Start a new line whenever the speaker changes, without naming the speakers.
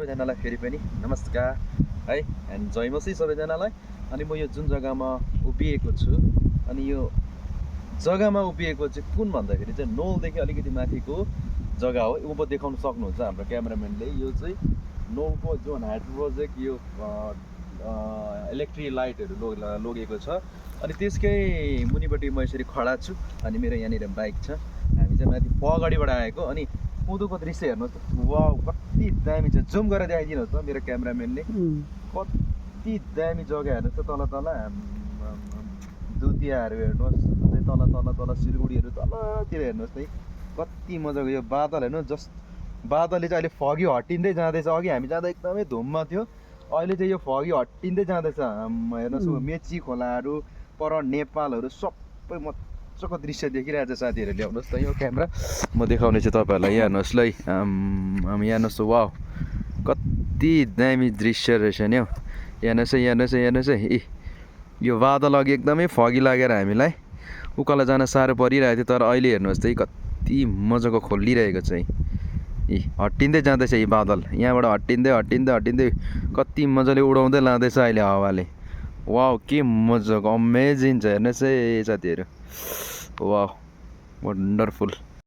सबैजनालाई फेरि पनि नमस्कार है एन्ड जय मसी सबैजनालाई। अनि म यो जुन जग्गामा उभिएको छु अनि यो जग्गामा उभिएको चाहिँ कुन भन्दाखेरि चाहिँ नोलदेखि अलिकति माथिको जग्गा हो। उँभो देखाउन सक्नुहुन्छ हाम्रो क्यामेराम्यानले। यो चाहिँ नोलको जुन हाइड्रो प्रोजेक्ट यो इलेक्ट्रिक लाइटहरू लगेको छ। अनि त्यसकै मुनिपट्टि म यसरी खडा छु अनि मेरो यहाँनिर बाइक छ। हामी चाहिँ माथि पगडीबाट आएको। अनि उँधोको दृश्य हेर्नुहोस् त, वाउ कति दामी छ। जुम गरेर देखाइदिनुहोस् त मेरो क्यामेराम्यानले। कति दामी जग्गा हेर्नुहोस् त, तल तल दुतियाहरू हेर्नुहोस्, तल तल तल सिलगढीहरू तलतिर हेर्नुहोस् त, कति मजाको यो बादल हेर्नु। बादलले चाहिँ अहिले फगी हटिँदै जाँदैछ। अघि हामी जाँदा एकदमै धुम्म थियो, अहिले चाहिँ यो फगी हटिँदै जाँदैछ। हेर्नुहोस् मेची खोलाहरू पर नेपालहरू सबै मजाको दृश्य देखिरहेको छ। साथीहरू ल्याउनुहोस् त यो क्यामेरा, म देखाउने छु तपाईँहरूलाई। यहाँ हेर्नुहोस् ल, यहाँ हेर्नुहोस् वाउ कति दामी दृश्य रहेछ नि हौ। हेर्नुहोस् है। यो बादल अघि एकदमै फगी लागेर हामीलाई उकालो जान साह्रो परिरहेको थियो, तर अहिले हेर्नुहोस् त कति मजाको खोलिरहेको छ। हटिँदै जाँदैछ यी बादल, यहाँबाट हटिँदै कति मजाले उडाउँदै लाँदैछ अहिले हावाले। वाउ के मजाको अमेजिङ छ। हेर्नुहोस् है साथीहरू, वाउ वन्डरफुल।